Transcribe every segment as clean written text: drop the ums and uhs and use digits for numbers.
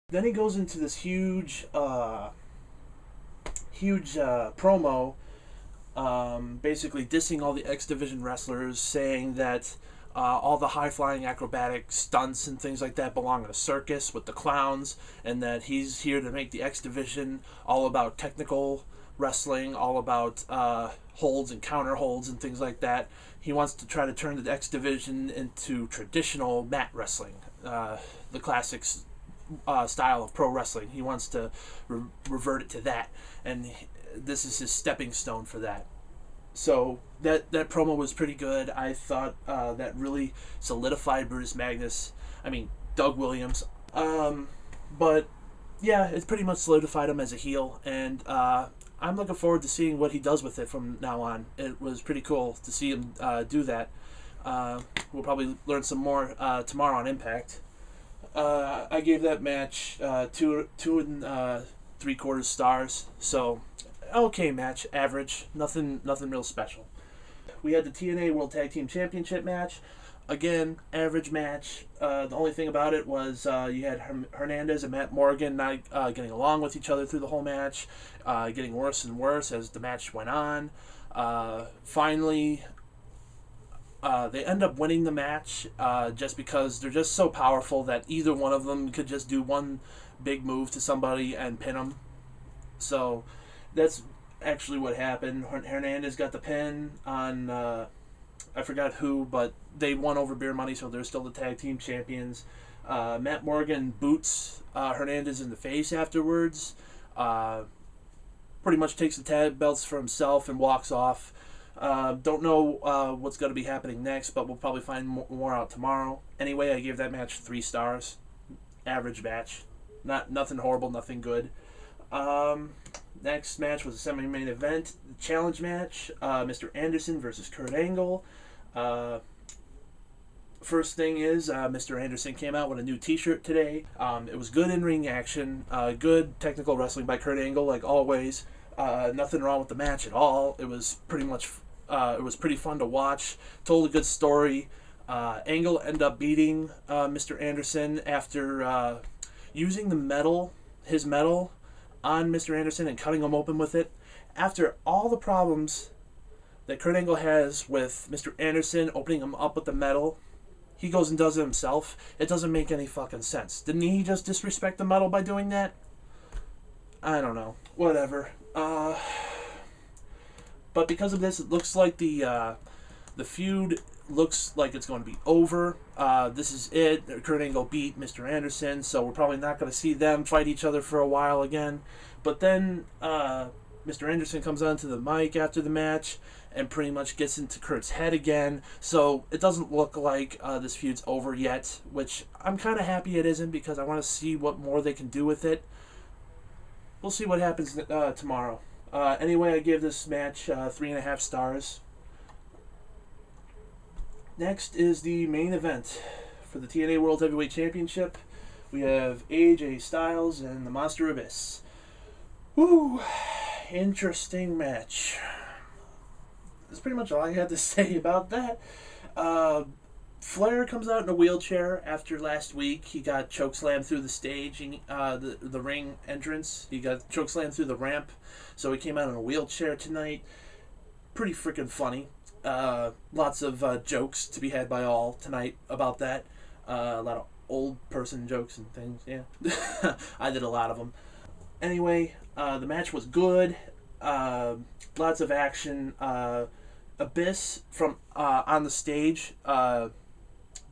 Then he goes into this huge promo, basically dissing all the X Division wrestlers, saying that all the high flying acrobatic stunts and things like that belong in a circus with the clowns, and that he's here to make the X Division all about technical wrestling, all about holds and counter holds and things like that. He wants to try to turn the X Division into traditional mat wrestling, the classics style of pro wrestling. He wants to revert it to that, and this is his stepping stone for that. So that promo was pretty good. I thought that really solidified Brutus Magnus. I mean, Doug Williams. But yeah, it pretty much solidified him as a heel, and I'm looking forward to seeing what he does with it from now on. It was pretty cool to see him do that. We'll probably learn some more tomorrow on Impact. I gave that match 2 3/4 stars. So okay match, average, nothing real special. We had the TNA World Tag Team Championship match. Again, average match. The only thing about it was you had Hernandez and Matt Morgan not getting along with each other through the whole match, getting worse and worse as the match went on. Finally, they end up winning the match just because they're just so powerful that either one of them could just do one big move to somebody and pin them. So that's actually what happened. Hernandez got the pin on I forgot who, but they won over Beer Money, so they're still the tag team champions. Matt Morgan boots Hernandez in the face afterwards. Pretty much takes the tag belts for himself and walks off. Don't know what's going to be happening next, but we'll probably find more out tomorrow. Anyway, I gave that match 3 stars. Average match. Nothing horrible, nothing good. Next match was a semi-main event, the challenge match. Mr. Anderson versus Kurt Angle. First thing is, Mr. Anderson came out with a new T-shirt today. It was good in-ring action, good technical wrestling by Kurt Angle, like always. Nothing wrong with the match at all. It was pretty much, it was pretty fun to watch. Told a good story. Angle ended up beating Mr. Anderson after using his metal, on Mr. Anderson and cutting him open with it. After all the problems that Kurt Angle has with Mr. Anderson opening him up with the metal, he goes and does it himself. It doesn't make any fucking sense. Didn't he just disrespect the metal by doing that? I don't know. Whatever. But because of this, it looks like the feud looks like it's going to be over. This is it. Kurt Angle beat Mr. Anderson, so we're probably not going to see them fight each other for a while again. But then Mr. Anderson comes onto the mic after the match and pretty much gets into Kurt's head again. So it doesn't look like this feud's over yet, which I'm kind of happy it isn't, because I want to see what more they can do with it. We'll see what happens tomorrow. Anyway, I give this match 3.5 stars. Next is the main event for the TNA World Heavyweight Championship. We have AJ Styles and the Monster Abyss. Woo! Interesting match. That's pretty much all I had to say about that. Flair comes out in a wheelchair after last week. He got chokeslammed through the stage, the ring entrance. He got chokeslammed through the ramp, so he came out in a wheelchair tonight. Pretty freaking funny. Lots of jokes to be had by all tonight about that. A lot of old person jokes and things, yeah. I did a lot of them. Anyway, the match was good. Lots of action. Abyss from on the stage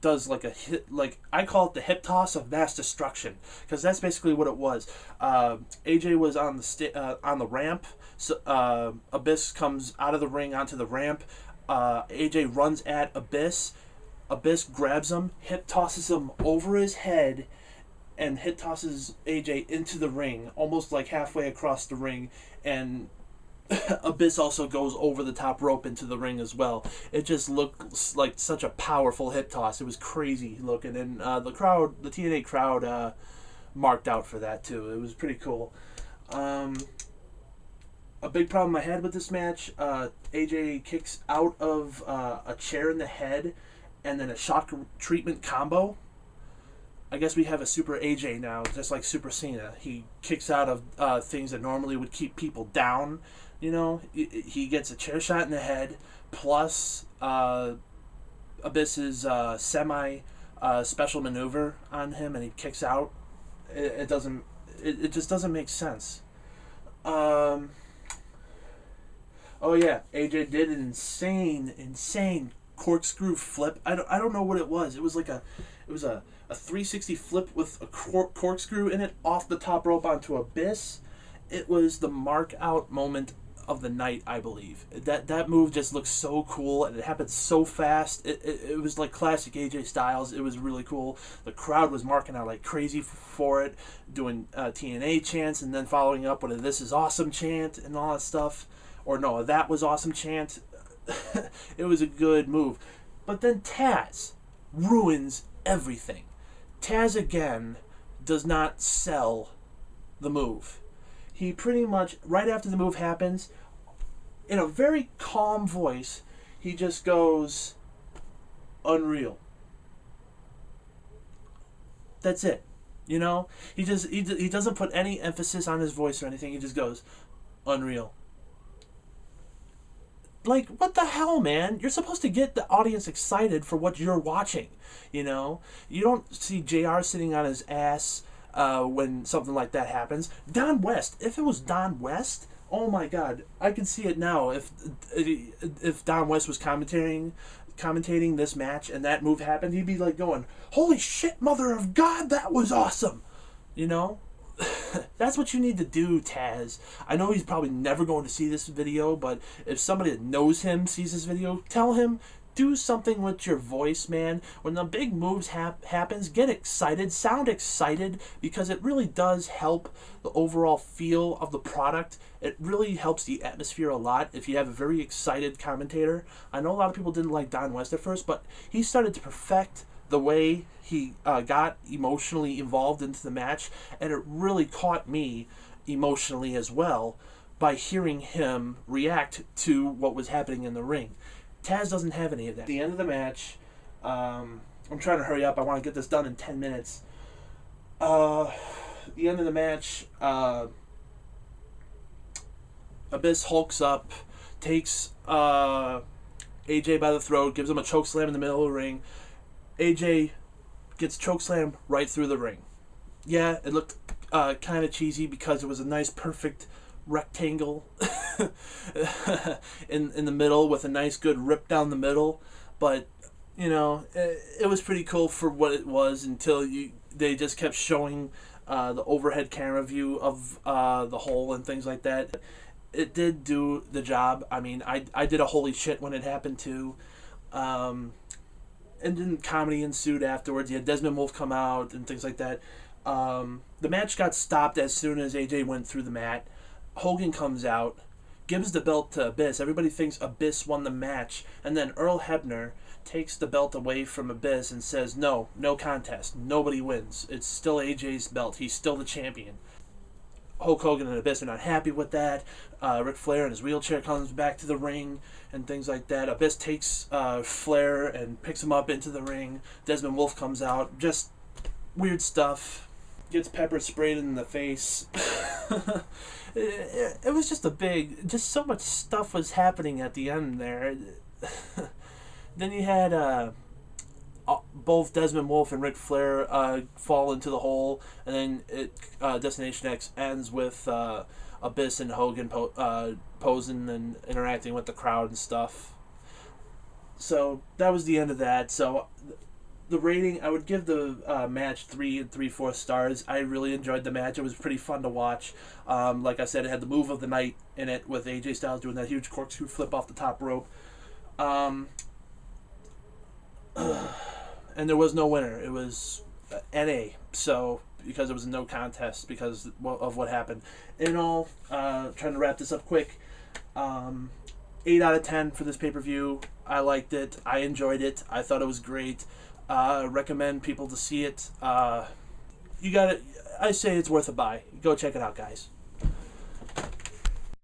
does like a hit, like I call it the hip toss of mass destruction, because that's basically what it was. AJ was on the ramp. So Abyss comes out of the ring onto the ramp. AJ runs at Abyss. Abyss grabs him, hip tosses him over his head, and hip tosses AJ into the ring, almost like halfway across the ring. And Abyss also goes over the top rope into the ring as well. It just looked like such a powerful hip toss. It was crazy looking, and the TNA crowd, marked out for that too. It was pretty cool. A big problem I had with this match, AJ kicks out of a chair in the head and then a shock treatment combo. I guess we have a Super AJ now, just like Super Cena. He kicks out of things that normally would keep people down. You know, he gets a chair shot in the head, plus Abyss's semi special maneuver on him, and he kicks out. It just doesn't make sense. Oh yeah, AJ did an insane corkscrew flip. I don't know what it was. It was a 360 flip with a corkscrew in it off the top rope onto Abyss. It was the mark out moment of the night, I believe. That move just looked so cool, and it happened so fast. It was like classic AJ Styles. It was really cool. The crowd was marking out like crazy for it, doing TNA chants, and then following up with a "This is awesome" chant and all that stuff. Or no, "That was awesome" chant. It was a good move. But then Taz ruins everything. Taz again does not sell the move. He pretty much, right after the move happens, in a very calm voice, he just goes, "Unreal." That's it. You know? He doesn't put any emphasis on his voice or anything. He just goes, "Unreal." Like, what the hell, man? You're supposed to get the audience excited for what you're watching, you know? You don't see JR sitting on his ass when something like that happens. Don West, if it was Don West, oh my God, I can see it now. If Don West was commentating this match and that move happened, he'd be like going, "Holy shit, mother of God, that was awesome!" You know? That's what you need to do, Taz. I know he's probably never going to see this video, but if somebody that knows him sees this video, tell him, do something with your voice, man. When the big moves happens, get excited, sound excited, because it really does help the overall feel of the product. It really helps the atmosphere a lot if you have a very excited commentator. I know a lot of people didn't like Don West at first, but he started to perfect the way he got emotionally involved into the match, and it really caught me emotionally as well by hearing him react to what was happening in the ring. Taz doesn't have any of that. At the end of the match, I'm trying to hurry up. I want to get this done in 10 minutes. The end of the match, Abyss hulks up, takes AJ by the throat, gives him a choke slam in the middle of the ring. AJ gets chokeslammed right through the ring. Yeah, it looked kind of cheesy because it was a nice, perfect rectangle in the middle with a nice, good rip down the middle. But, you know, it was pretty cool for what it was until they just kept showing the overhead camera view of the hole and things like that. It did do the job. I mean, I did a holy shit when it happened too. And then comedy ensued afterwards. You had Desmond Wolfe come out and things like that. The match got stopped as soon as AJ went through the mat. Hogan comes out, gives the belt to Abyss. Everybody thinks Abyss won the match. And then Earl Hebner takes the belt away from Abyss and says, no contest. Nobody wins. It's still AJ's belt. He's still the champion. Hulk Hogan and Abyss are not happy with that. Ric Flair in his wheelchair comes back to the ring and things like that. Abyss takes Flair and picks him up into the ring. Desmond Wolfe comes out. Just weird stuff. Gets pepper sprayed in the face. It was just just so much stuff was happening at the end there. Then you had both Desmond Wolfe and Ric Flair fall into the hole, and then Destination X ends with Abyss and Hogan posing and interacting with the crowd and stuff. So that was the end of that. So the rating, I would give the match 3 3/4 stars. I really enjoyed the match. It was pretty fun to watch. Like I said, it had the move of the night in it with AJ Styles doing that huge corkscrew flip off the top rope. And there was no winner. It was NA. So, because it was a no contest because of what happened. In all, trying to wrap this up quick, 8 out of 10 for this pay-per-view. I liked it. I enjoyed it. I thought it was great. Recommend people to see it. I say it's worth a buy. Go check it out, guys.